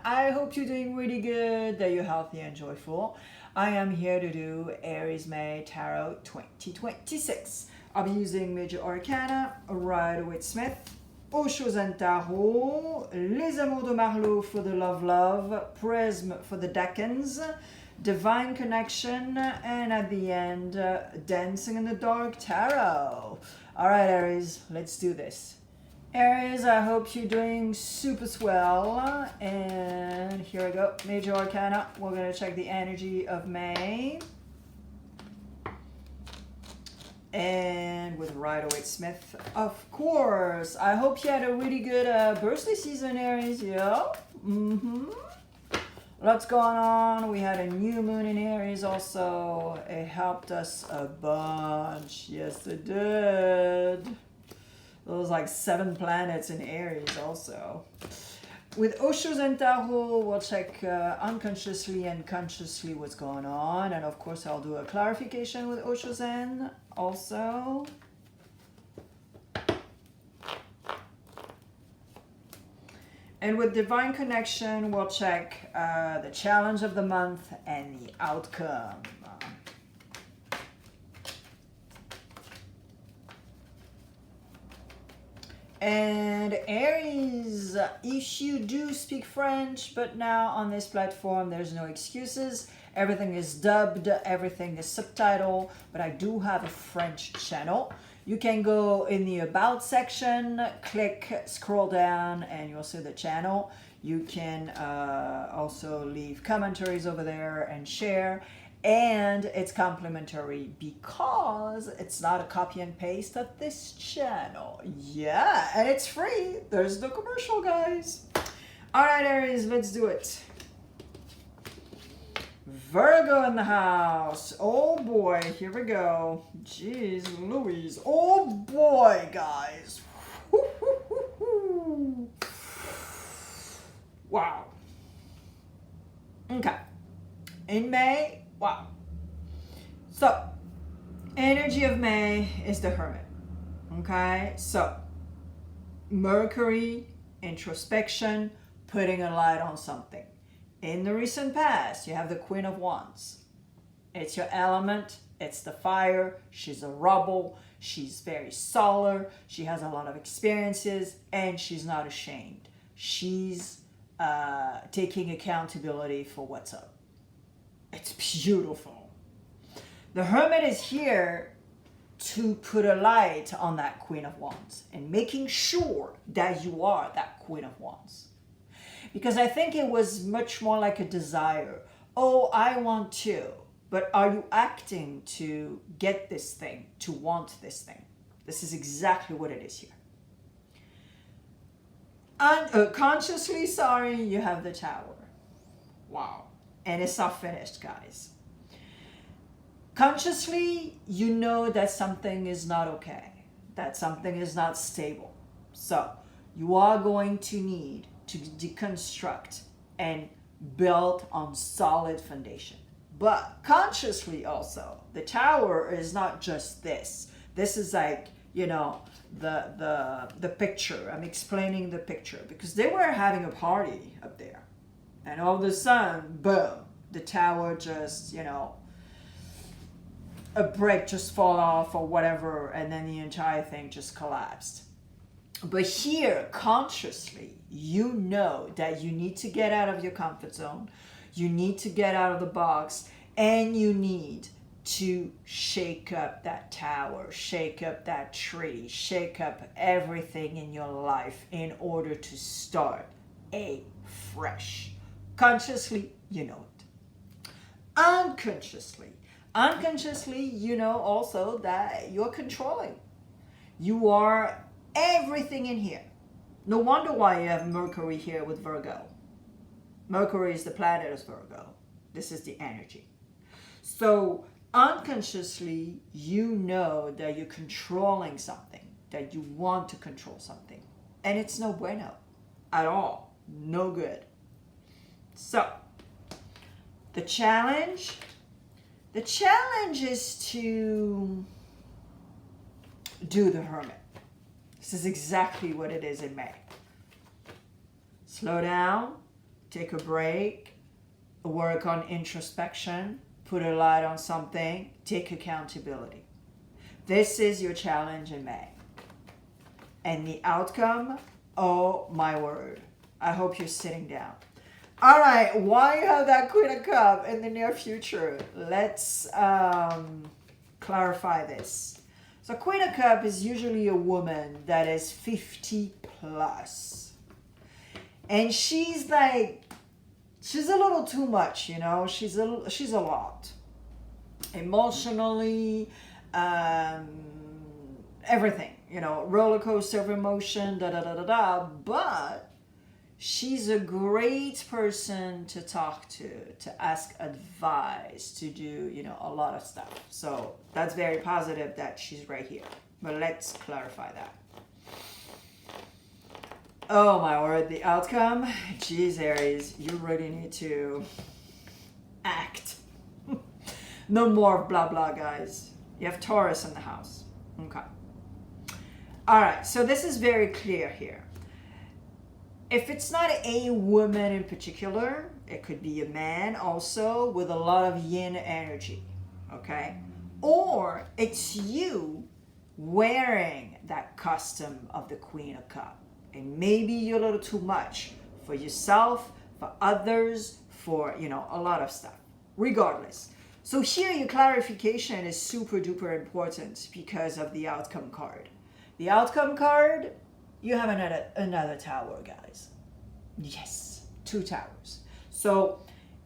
I hope you're doing really good, that you're healthy and joyful. I am here to do Aries May Tarot 2026. I'll be using Major Arcana, Rider-Waite Smith, Osho and Tarot, Les Amours de Marlowe for the love, Prism for the decans, Divine Connection, and at the end, Dancing in the Dark Tarot. All right, Aries, let's do this. Aries, I hope you're doing super swell. And here we go. Major Arcana. We're going to check the energy of May. And with Rider-Waite Smith, of course. I hope you had a really good birthday season, Aries. Yeah. Lots going on. We had a new moon in Aries also. It helped us a bunch. Yes, it did. Those like 7 planets in Aries also. With Osho and Tarot, we'll check unconsciously and consciously what's going on. And of course, I'll do a clarification with Osho Zen also. And with Divine Connection, we'll check the challenge of the month and the outcome. And Aries, if you do speak French, but now on this platform, there's no excuses. Everything is dubbed, everything is subtitled, but I do have a French channel. You can go in the About section, click, scroll down, and you'll see the channel. You can also leave commentaries over there and share. And it's complimentary because it's not a copy and paste of this channel. Yeah, and it's free. There's no commercial, guys. All right, Aries, let's do it. Virgo in the house. Oh boy, here we go. Jeez Louise. Oh boy, guys. Wow. Okay. In May, wow. So, energy of May is the Hermit. Okay? So, Mercury, introspection, putting a light on something. In the recent past, you have the Queen of Wands. It's your element. It's the fire. She's a rebel. She's very solar. She has a lot of experiences, and she's not ashamed. She's taking accountability for what's up. It's beautiful. The Hermit is here to put a light on that Queen of Wands and making sure that you are that Queen of Wands. Because I think it was much more like a desire. Oh, I want to. But are you acting to get this thing, to want this thing? This is exactly what it is here. Consciously, sorry, you have the Tower. Wow. And it's not finished, guys. Consciously, you know that something is not okay, that something is not stable. So you are going to need to deconstruct and build on solid foundation. But consciously also, the Tower is not just this. This is like, you know, the picture. I'm explaining the picture because they were having a party up there. And all of a sudden, boom, the Tower just, you know, a brick just fall off or whatever, and then the entire thing just collapsed. But here, consciously, you know that you need to get out of your comfort zone, you need to get out of the box, and you need to shake up that tower, shake up that tree, shake up everything in your life in order to start afresh. Consciously, you know it. Unconsciously, you know also that you're controlling. You are everything in here. No wonder why you have Mercury here with Virgo. Mercury is the planet of Virgo. This is the energy. So unconsciously, you know that you're controlling something, that you want to control something. And it's no bueno at all. No good. So the challenge is to do the Hermit. This is exactly what it is in May. Slow down, take a break, work on introspection, put a light on something, take accountability. This is your challenge in May. And the outcome, oh my word. I hope you're sitting down. All right, why you have that Queen of Cups in the near future? Let's clarify this. So Queen of Cups is usually a woman that is 50 plus. And she's like, she's a little too much, you know? She's a lot. Emotionally, everything, you know, roller coaster of emotion, but she's a great person to talk to ask advice, to do, you know, a lot of stuff. So that's very positive that she's right here. But let's clarify that. Oh my word, the outcome. Geez, Aries, you really need to act. No more blah blah, guys. You have Taurus in the house. Okay. All right, so this is very clear here. If it's not a woman in particular, it could be a man also with a lot of yin energy, okay? Or it's you wearing that costume of the Queen of Cups. And maybe you're a little too much for yourself, for others, for, you know, a lot of stuff. Regardless. So here your clarification is super duper important because of the outcome card. The outcome card, you have another tower, guys. Yes, 2 towers. So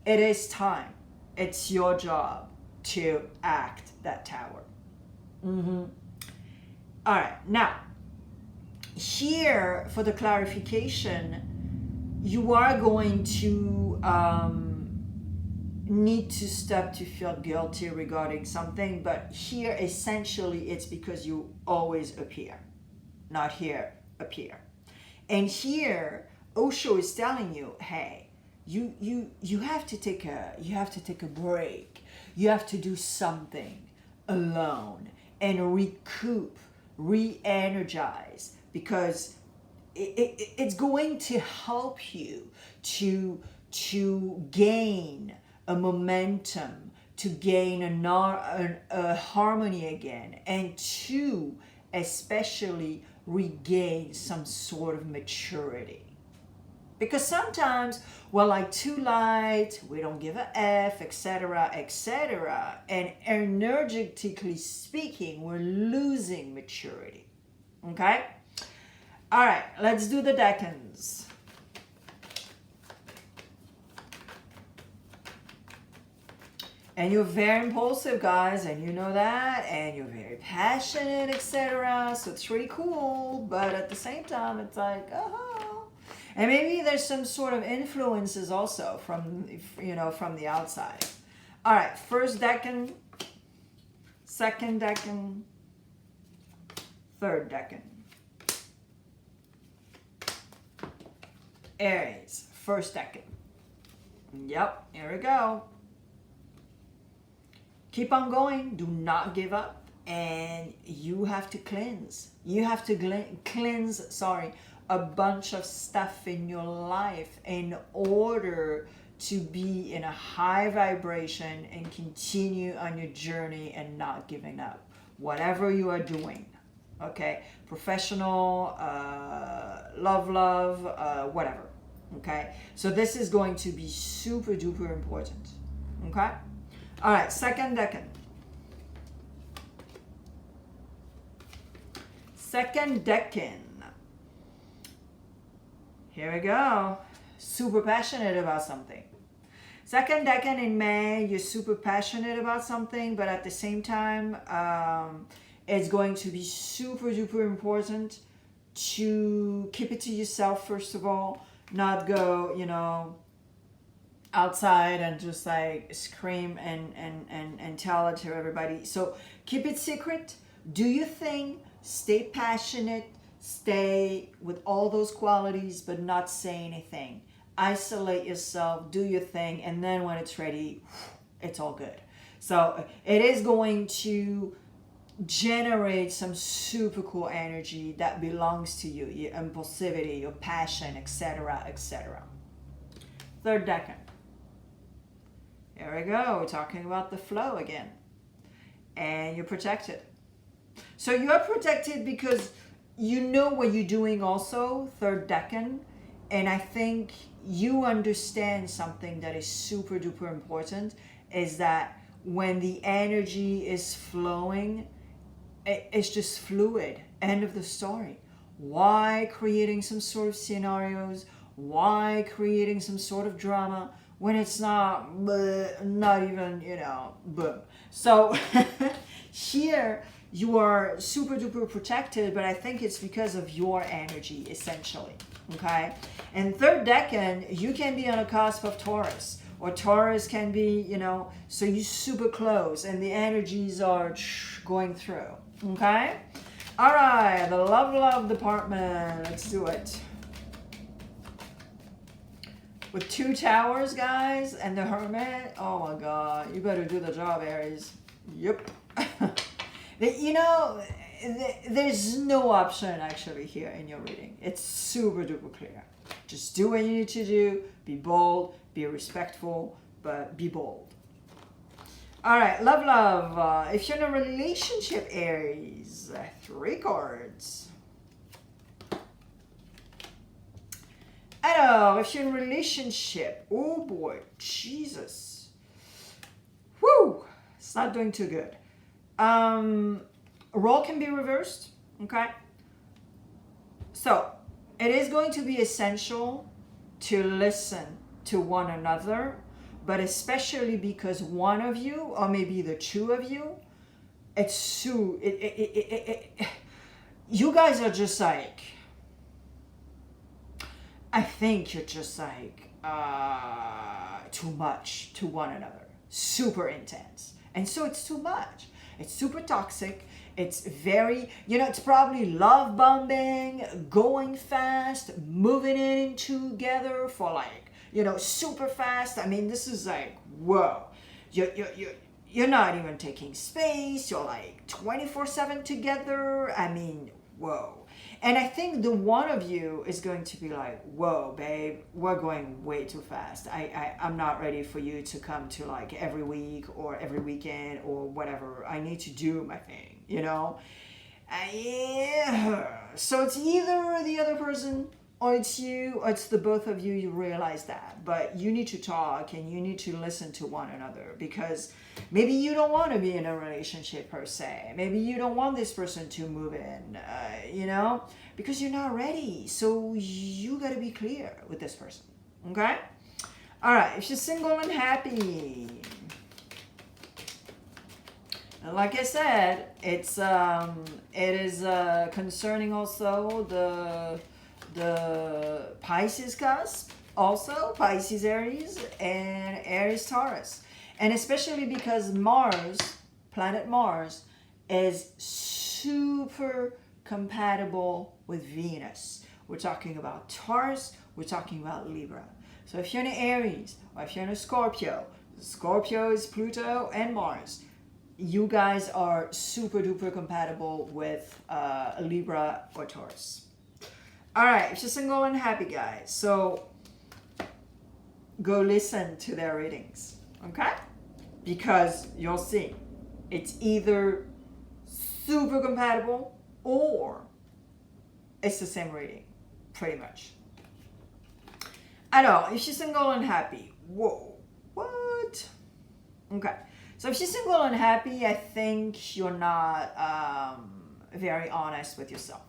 it is time. It's your job to act that tower. All right, now, here for the clarification, you are going to need to stop to feel guilty regarding something, but here essentially it's because you always appear, not here appear. And here Osho is telling you, hey, you have to take a break. You have to do something alone and recoup, re-energize, because it's going to help you to gain a momentum, to gain a harmony again, and to especially regain some sort of maturity. Because sometimes we're like too light, we don't give a F, etc., etc., and energetically speaking, we're losing maturity. Okay? All right, let's do the decans. And you're very impulsive, guys, and you know that, and you're very passionate, etc. So it's really cool, but at the same time, it's like, oh. And maybe there's some sort of influences also from, you know, from the outside. All right, first decan, second decan, third decan. Aries, first decan. Yep, here we go. Keep on going. Do not give up. And you have to cleanse. You have to cleanse, a bunch of stuff in your life in order to be in a high vibration and continue on your journey and not giving up. Whatever you are doing. Okay? Professional, love, whatever. Okay? So this is going to be super duper important. Okay? All right, second decan. Second decan. Here we go. Super passionate about something. Second decan in May, you're super passionate about something, but at the same time, it's going to be super duper important to keep it to yourself, first of all, not go, you know, outside and just like scream and tell it to everybody. So keep it secret, do your thing, stay passionate, stay with all those qualities, but not say anything. Isolate yourself, do your thing, and then when it's ready, it's all good. So it is going to generate some super cool energy that belongs to you, your impulsivity, your passion, etc., etc. third decan. There we go. We're talking about the flow again. And you're protected. So you are protected because you know what you're doing also, third decan. And I think you understand something that is super duper important, is that when the energy is flowing, it's just fluid. End of the story. Why creating some sort of scenarios? Why creating some sort of drama when it's not even, boom. So here you are super duper protected, but I think it's because of your energy, essentially. Okay? And third decan, you can be on a cusp of Taurus, or Taurus can be, so you super close and the energies are going through. Okay? All right, the love department. Let's do it. With 2 towers, guys, and the hermit. Oh my God, you better do the job, Aries. Yep. There's no option actually here in your reading. It's super duper clear. Just do what you need to do. Be bold, be respectful, but be bold. All right, love. If you're in a relationship, Aries, 3 cards. Alors, if you're in a relationship, oh boy, Jesus. Woo, it's not doing too good. Role can be reversed, okay? So, it is going to be essential to listen to one another, but especially because one of you, or maybe the 2 of you, you guys are just like, I think you're just like too much to one another. Super intense. And so it's too much. It's super toxic. It's very, it's probably love bombing, going fast, moving in together for like, super fast. I mean, this is like, whoa. You're not even taking space. You're like 24/7 together. I mean, whoa. And I think the one of you is going to be like, whoa, babe, we're going way too fast. I'm not ready for you to come to like every week or every weekend or whatever. I need to do my thing, So it's either the other person or it's you, or it's the both of you. You realize that. But you need to talk and you need to listen to one another, because maybe you don't want to be in a relationship per se. Maybe you don't want this person to move in, because you're not ready. So you got to be clear with this person. Okay? All right. If you're single and happy, and like I said, it is concerning also the Pisces cusp, also Pisces Aries and Aries Taurus. And especially because planet Mars, is super compatible with Venus. We're talking about Taurus, we're talking about Libra. So if you're in Aries, or if you're in a Scorpio is Pluto and Mars. You guys are super duper compatible with Libra or Taurus. All right, if you're single and happy, guys, so go listen to their readings, okay? Because you'll see, it's either super compatible or it's the same reading, pretty much. Alors, if you're single and happy, whoa, what? Okay, so if you're single and happy, I think you're not very honest with yourself.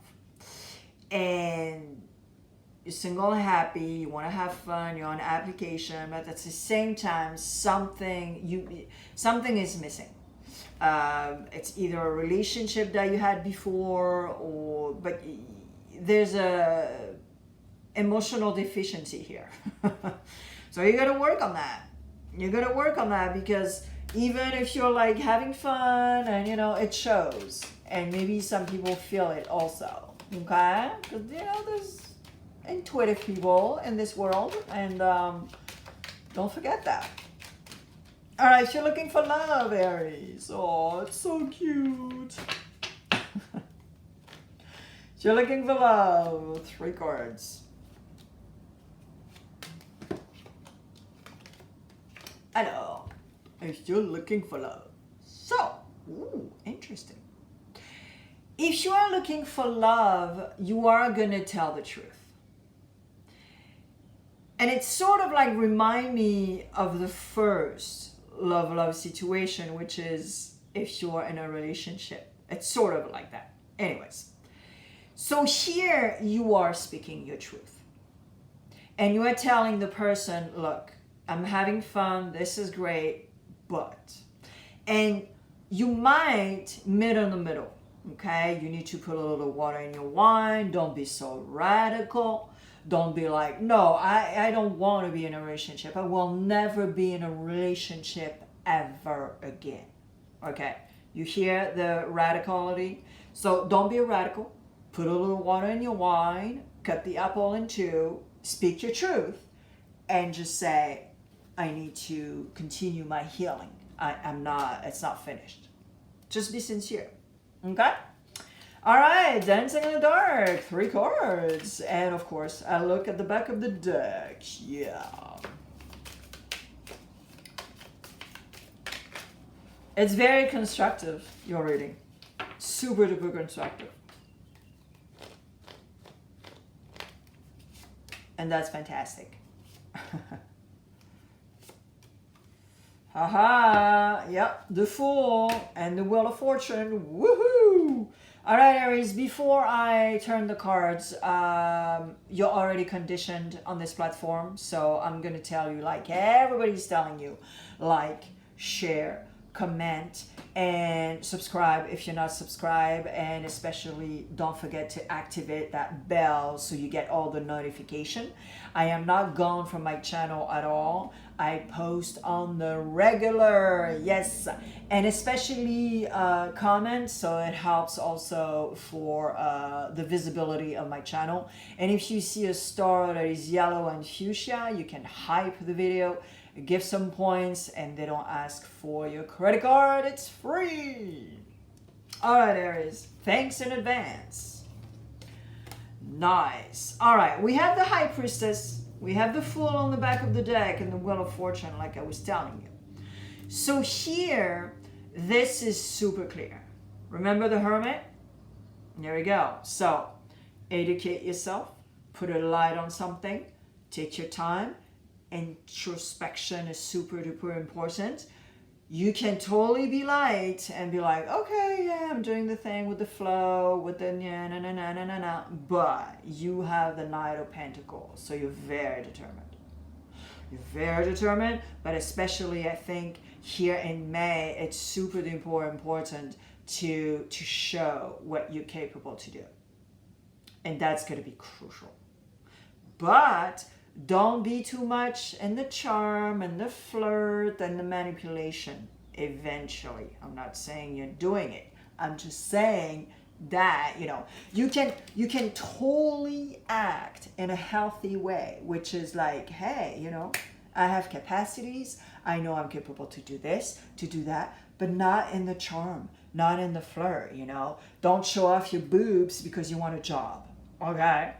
And you're single and happy, you want to have fun, you're on application, but at the same time, something is missing. It's either a relationship that you had before, but there's a emotional deficiency here. So you got to work on that. You got to work on that, because even if you're like having fun and it shows, and maybe some people feel it also. Okay, because there's intuitive people in this world, and don't forget that. All right, if you're looking for love, Aries, oh, it's so cute. If you're looking for love, 3 cards. Hello. I'm still looking for love. So, interesting. If you are looking for love, you are going to tell the truth. And it's sort of like remind me of the first love situation, which is if you're in a relationship. It's sort of like that. Anyways, so here you are speaking your truth. And you are telling the person, look, I'm having fun, this is great, but. And you might meet in the middle, okay? You need to put a little water in your wine. Don't be so radical. Don't be like, no, I don't want to be in a relationship. I will never be in a relationship ever again. Okay? You hear the radicality? So don't be a radical. Put a little water in your wine. Cut the apple in two. Speak your truth. And just say, I need to continue my healing. It's not finished. Just be sincere. Okay? All right, Dancing in the Dark, 3 cards. And of course, I look at the back of the deck. Yeah. It's very constructive, your reading. Super duper constructive. And that's fantastic. Haha, yep, the Fool and the Wheel of Fortune. Woohoo! All right, Aries, before I turn the cards, you're already conditioned on this platform. So I'm going to tell you, like everybody's telling you, like, share, comment, and subscribe if you're not subscribed. And especially don't forget to activate that bell so you get all the notification. I am not gone from my channel at all. I post on the regular, yes, and especially comments, so it helps also for the visibility of my channel. And if you see a star that is yellow and fuchsia, you can hype the video, give some points, and they don't ask for your credit card. It's free. All right, Aries, thanks in advance. Nice. All right, we have the High Priestess. We have the Fool on the back of the deck and the Wheel of Fortune, like I was telling you. So here, this is super clear. Remember the Hermit? There we go. So, educate yourself. Put a light on something. Take your time. Introspection is super duper important. You can totally be light and be like, okay, yeah, I'm doing the thing with the flow, with the na. But you have the Knight of Pentacles, so you're very determined. You're very determined, but especially I think here in May, it's super duper important to show what you're capable to do. And that's going to be crucial. But don't be too much in the charm and the flirt and the manipulation eventually. I'm not saying you're doing it. I'm just saying that, you can totally act in a healthy way, which is like, hey, I have capacities. I know I'm capable to do this, to do that, but not in the charm, not in the flirt, Don't show off your boobs because you want a job. Okay?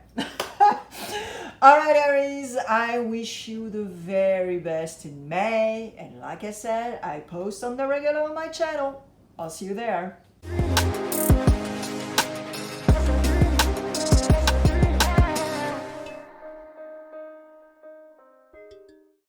All right, Aries, I wish you the very best in May. And like I said, I post on the regular on my channel. I'll see you there.